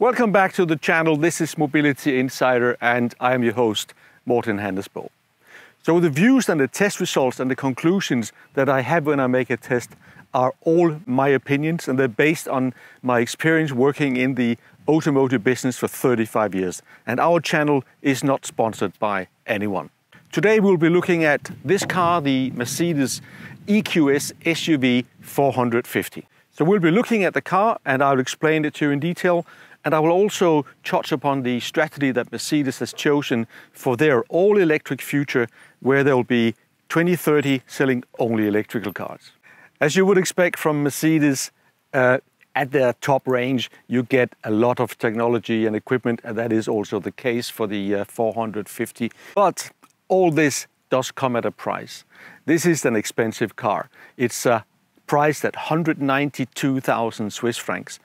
Welcome back to the channel. This is Mobility Insider and I am your host, Morten Handelsbo. So the views and the test results and the conclusions that I have when I make a test are all my opinions, and they're based on my experience working in the automotive business for 35 years. And our channel is not sponsored by anyone. Today we'll be looking at this car, the Mercedes EQS SUV 450. So we'll be looking at the car and I'll explain it to you in detail. And I will also touch upon the strategy that Mercedes has chosen for their all-electric future, where they'll be 2030 selling only electrical cars. As you would expect from Mercedes, at their top range, you get a lot of technology and equipment, and that is also the case for the 450. But all this does come at a price. This is an expensive car. It's priced at 192,000 Swiss francs.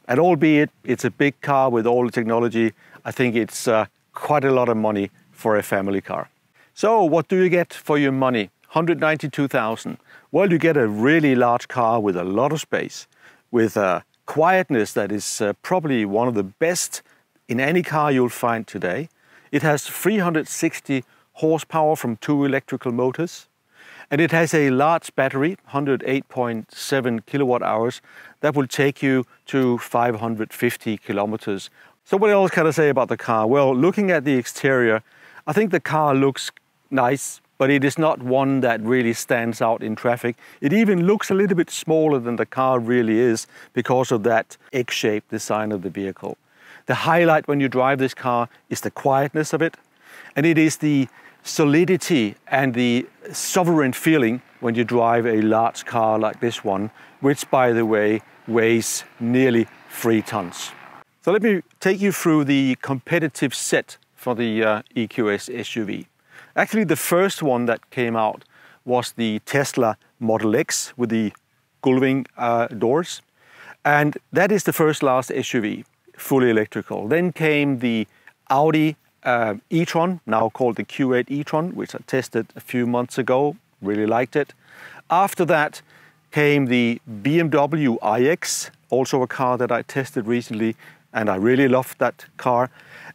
And albeit it's a big car with all the technology, I think it's quite a lot of money for a family car. So what do you get for your money? 192,000. Well, you get a really large car with a lot of space, with a quietness that is probably one of the best in any car you'll find today. It has 360 horsepower from 2 electrical motors. And it has a large battery, 108.7 kilowatt hours, that will take you to 550 kilometers. So what else can I say about the car? Well, looking at the exterior, I think the car looks nice, but it is not one that really stands out in traffic. It even looks a little bit smaller than the car really is because of that egg-shaped design of the vehicle. The highlight when you drive this car is the quietness of it, and it is the solidity and the sovereign feeling when you drive a large car like this one, which, by the way, weighs nearly 3 tons. So let me take you through the competitive set for the EQS SUV. Actually, the first one that came out was the Tesla Model X with the gullwing doors. And that is the first last SUV, fully electrical. Then came the Audi e-tron, now called the Q8 e-tron, which I tested a few months ago, really liked it. After that came the BMW iX, also a car that I tested recently, and I really loved that car.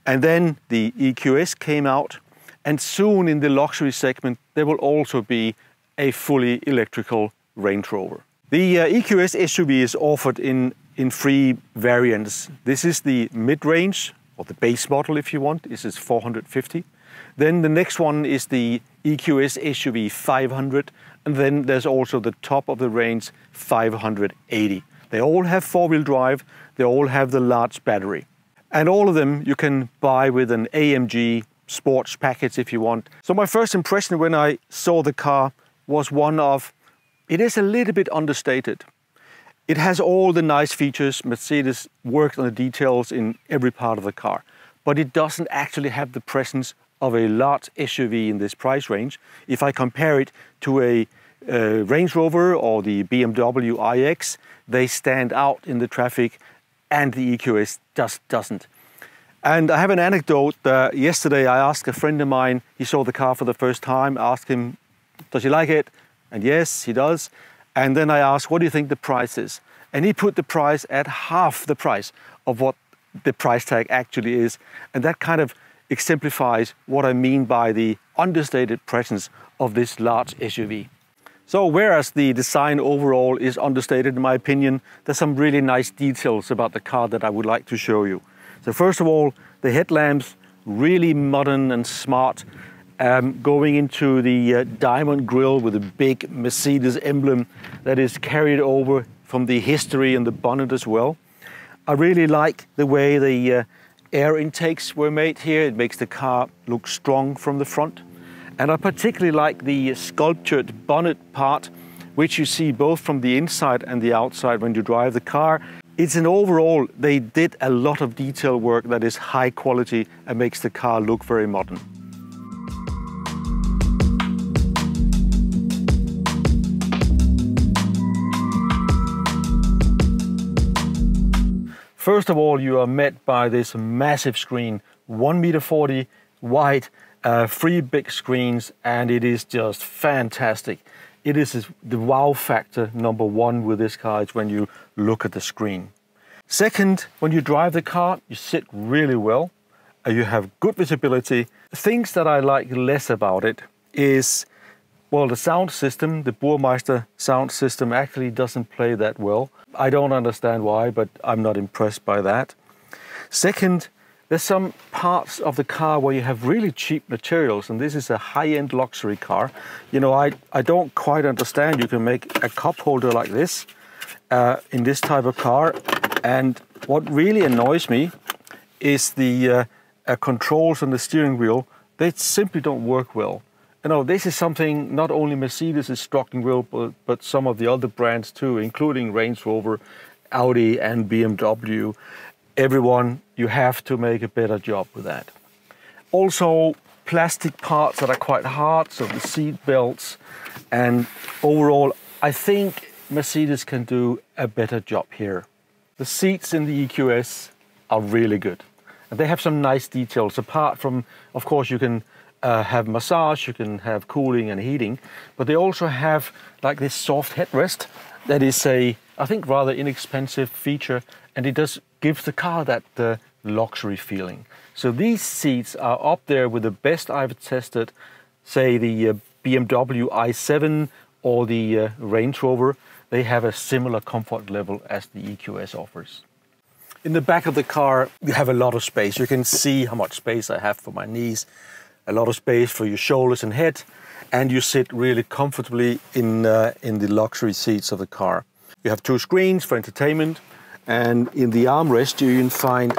And then the EQS came out, and soon in the luxury segment there will also be a fully electrical Range Rover. The EQS SUV is offered in 3 variants. This is the mid-range, or the base model if you want. This is 450. Then the next one is the EQS SUV 500, and then there's also the top of the range 580. They all have 4-wheel drive, they all have the large battery. And all of them you can buy with an AMG sports package if you want. So my first impression when I saw the car was one of, it is a little bit understated. It has all the nice features. Mercedes worked on the details in every part of the car, but it doesn't actually have the presence of a large SUV in this price range. If I compare it to a Range Rover or the BMW iX, they stand out in the traffic, and the EQS just doesn't. And I have an anecdote. Yesterday I asked a friend of mine, he saw the car for the first time, asked him, does he like it? And yes, he does. And then I asked, what do you think the price is? And he put the price at half the price of what the price tag actually is. And that kind of exemplifies what I mean by the understated presence of this large SUV. So whereas the design overall is understated in my opinion, there's some really nice details about the car that I would like to show you. So first of all, the headlamps, really modern and smart. Going into the diamond grille with a big Mercedes emblem that is carried over from the history and the bonnet as well. I really like the way the air intakes were made here. It makes the car look strong from the front. And I particularly like the sculptured bonnet part, which you see both from the inside and the outside when you drive the car. It's an overall, they did a lot of detail work that is high quality and makes the car look very modern. First of all, you are met by this massive screen, 1.40 meters wide, 3 big screens, and it is just fantastic. It is the wow factor #1 with this car is when you look at the screen. Second, when you drive the car, you sit really well. You have good visibility. Things that I like less about it is, well, the sound system, the Burmeister sound system actually doesn't play that well. I don't understand why, but I'm not impressed by that. Second, there's some parts of the car where you have really cheap materials, and this is a high-end luxury car. You know, I don't quite understand. You can make a cup holder like this in this type of car, and what really annoys me is the controls on the steering wheel. They simply don't work well. You know, this is something not only Mercedes is struggling with, but some of the other brands too, including Range Rover, Audi and BMW. Everyone, you have to make a better job with that. Also, plastic parts that are quite hard, so the seat belts, and overall, I think Mercedes can do a better job here. The seats in the EQS are really good. And they have some nice details, apart from, of course, you can have massage, you can have cooling and heating, but they also have like this soft headrest that is a, I think, rather inexpensive feature, and it does give the car that luxury feeling. So these seats are up there with the best I've tested, say the BMW i7 or the Range Rover. They have a similar comfort level as the EQS offers. In the back of the car, you have a lot of space. You can see how much space I have for my knees, a lot of space for your shoulders and head, and you sit really comfortably in the luxury seats of the car. You have two screens for entertainment, and in the armrest you can find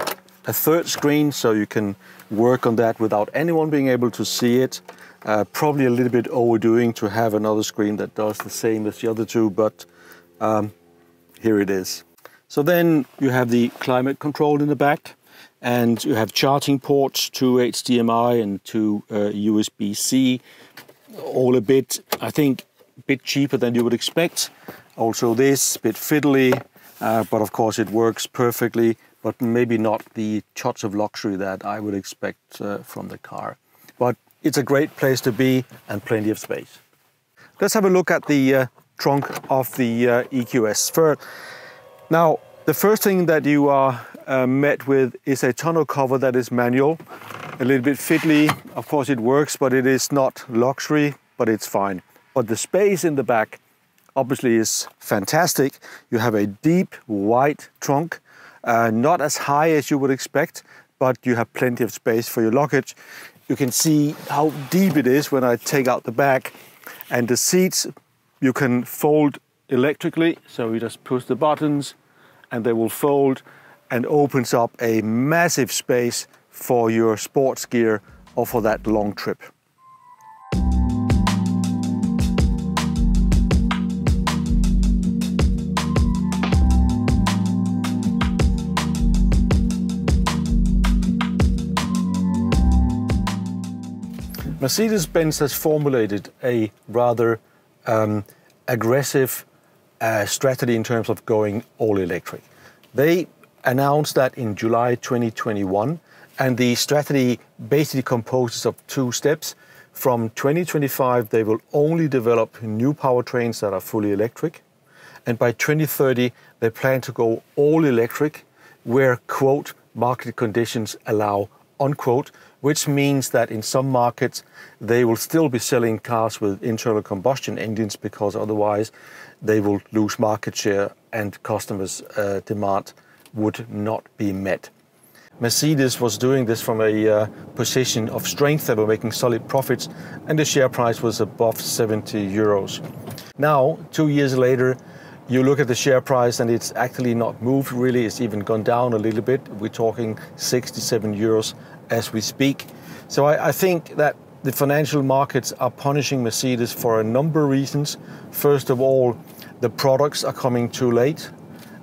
a third screen, so you can work on that without anyone being able to see it. Probably a little bit overdoing to have another screen that does the same as the other two, but here it is. So then you have the climate control in the back, and you have charging ports, 2 HDMI and 2 USB-C, all a bit, I think, a bit cheaper than you would expect. Also this, a bit fiddly, but of course it works perfectly, but maybe not the touch of luxury that I would expect from the car. But it's a great place to be and plenty of space. Let's have a look at the trunk of the EQS first. Now, the first thing that you are met with is a tonneau cover that is manual, a little bit fiddly. Of course it works, but it is not luxury, but it's fine. But the space in the back obviously is fantastic. You have a deep wide trunk, not as high as you would expect, but you have plenty of space for your luggage. You can see how deep it is when I take out the back, and the seats you can fold electrically, so you just push the buttons and they will fold, and opens up a massive space for your sports gear or for that long trip. Mercedes-Benz has formulated a rather aggressive strategy in terms of going all electric. They announced that in July 2021, and the strategy basically composes of 2 steps. From 2025, they will only develop new powertrains that are fully electric, and by 2030, they plan to go all electric where, quote, market conditions allow, unquote, which means that in some markets they will still be selling cars with internal combustion engines, because otherwise they will lose market share and customers' demand would not be met. Mercedes was doing this from a position of strength. They were making solid profits, and the share price was above 70 euros. Now, 2 years later, you look at the share price and it's actually not moved really. It's even gone down a little bit. We're talking 67 euros as we speak. So I think that the financial markets are punishing Mercedes for a number of reasons. First of all, the products are coming too late.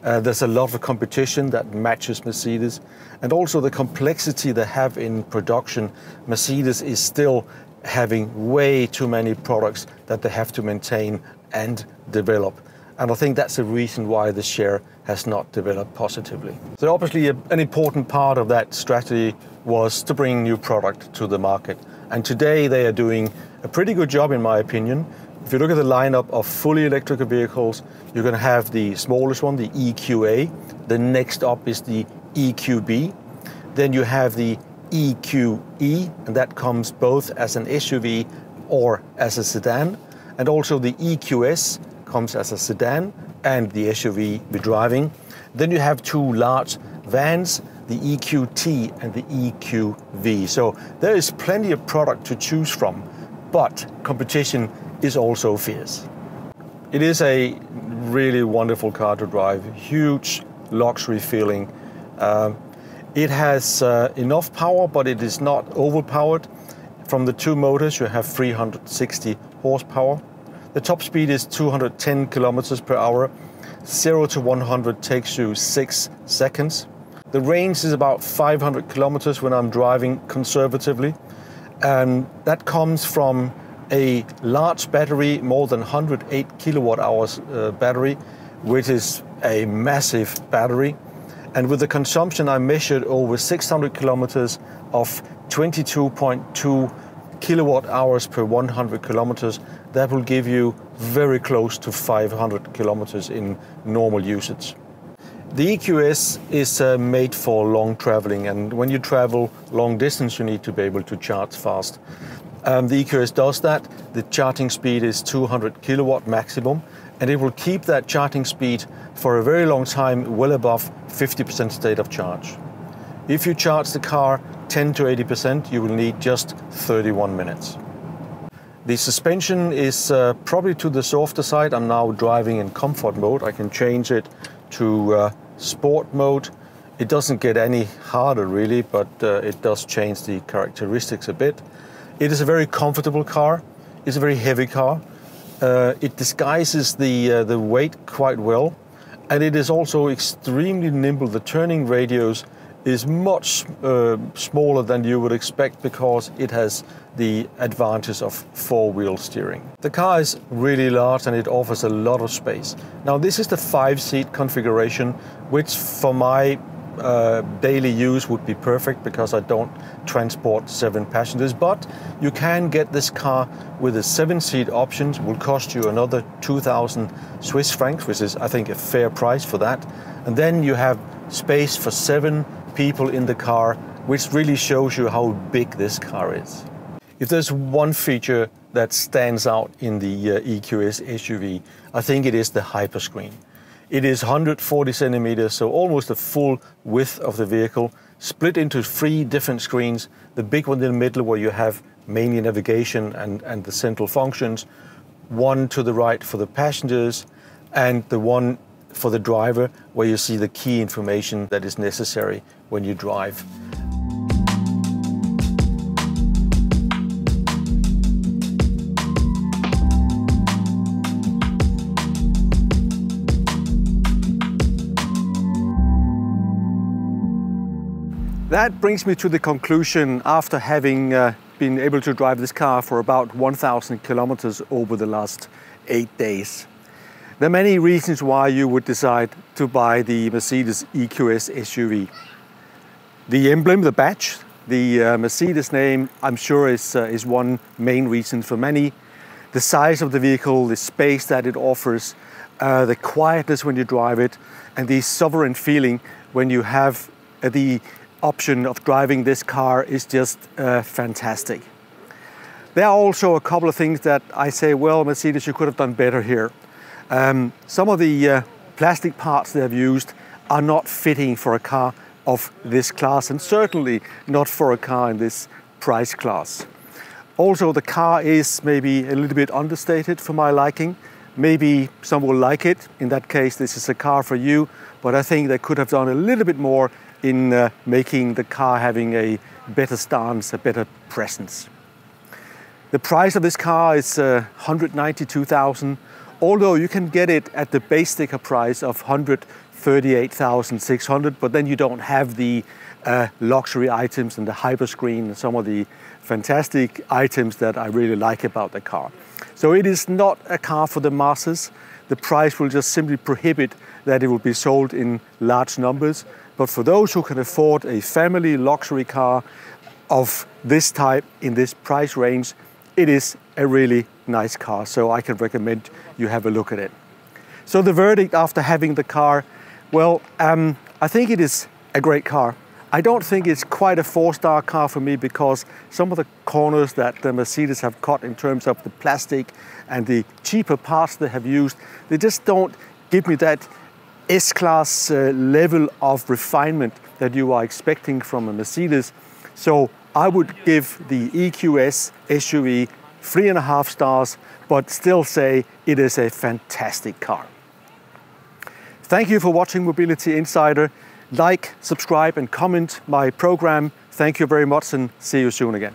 There's a lot of competition that matches Mercedes, and also the complexity they have in production. Mercedes is still having way too many products that they have to maintain and develop. And I think that's the reason why the share has not developed positively. So obviously an important part of that strategy was to bring new product to the market. And today they are doing a pretty good job, in my opinion. If you look at the lineup of fully electrical vehicles, you're going to have the smallest one, the EQA. The next up is the EQB. Then you have the EQE, and that comes both as an SUV or as a sedan. And also the EQS comes as a sedan and the SUV we're driving. Then you have two large vans, the EQT and the EQV. So there is plenty of product to choose from, but competition is also fierce. It is a really wonderful car to drive, huge luxury feeling. It has enough power, but it is not overpowered. From the two motors, you have 360 horsepower. The top speed is 210 kilometers per hour. 0 to 100 takes you 6 seconds. The range is about 500 kilometers when I'm driving conservatively. And that comes from a large battery, more than 108 kilowatt hours battery, which is a massive battery. And with the consumption I measured over 600 kilometers of 22.2 kilowatt hours per 100 kilometers, that will give you very close to 500 kilometers in normal usage. The EQS is made for long traveling, and when you travel long distance you need to be able to charge fast. The EQS does that. The charging speed is 200 kilowatt maximum, and it will keep that charging speed for a very long time, well above 50% state of charge. If you charge the car 10 to 80%, you will need just 31 minutes. The suspension is probably to the softer side. I'm now driving in comfort mode. I can change it to sport mode. It doesn't get any harder really, but it does change the characteristics a bit. It is a very comfortable car. It's a very heavy car. It disguises the weight quite well, and it is also extremely nimble. The turning radius is much smaller than you would expect because it has the advantage of four-wheel steering. The car is really large and it offers a lot of space. Now this is the 5-seat configuration, which for my daily use would be perfect because I don't transport 7 passengers, but you can get this car with a 7-seat option. It will cost you another 2,000 Swiss francs, which is I think a fair price for that. And then you have space for 7 people in the car, which really shows you how big this car is. If there's one feature that stands out in the EQS SUV, I think it is the Hyperscreen. It is 140 centimeters, so almost the full width of the vehicle, split into 3 different screens. The big one in the middle where you have mainly navigation and the central functions, one to the right for the passengers, and the one for the driver where you see the key information that is necessary when you drive. That brings me to the conclusion after having been able to drive this car for about 1,000 kilometers over the last 8 days. There are many reasons why you would decide to buy the Mercedes EQS SUV. The emblem, the badge, the Mercedes name, I'm sure is one main reason for many. The size of the vehicle, the space that it offers, the quietness when you drive it, and the sovereign feeling when you have the option of driving this car is just fantastic. There are also a couple of things that I say, well, Mercedes, you could have done better here. Some of the plastic parts they have used are not fitting for a car of this class, and certainly not for a car in this price class. Also, the car is maybe a little bit understated for my liking. Maybe some will like it. In that case, this is a car for you, but I think they could have done a little bit more in making the car having a better stance, a better presence. The price of this car is 192,000, although you can get it at the base sticker price of 138,600, but then you don't have the luxury items and the Hyperscreen and some of the fantastic items that I really like about the car. So it is not a car for the masses. The price will just simply prohibit that it will be sold in large numbers. But for those who can afford a family luxury car of this type in this price range, it is a really nice car, so I can recommend you have a look at it. So the verdict after having the car, well, I think it is a great car. I don't think it's quite a 4-star car for me because some of the corners that the Mercedes have cut in terms of the plastic and the cheaper parts they have used, they just don't give me that S-Class level of refinement that you are expecting from a Mercedes. So I would give the EQS SUV 3.5 stars, but still say it is a fantastic car. Thank you for watching Mobility Insider. Like, subscribe and comment my program. Thank you very much and see you soon again.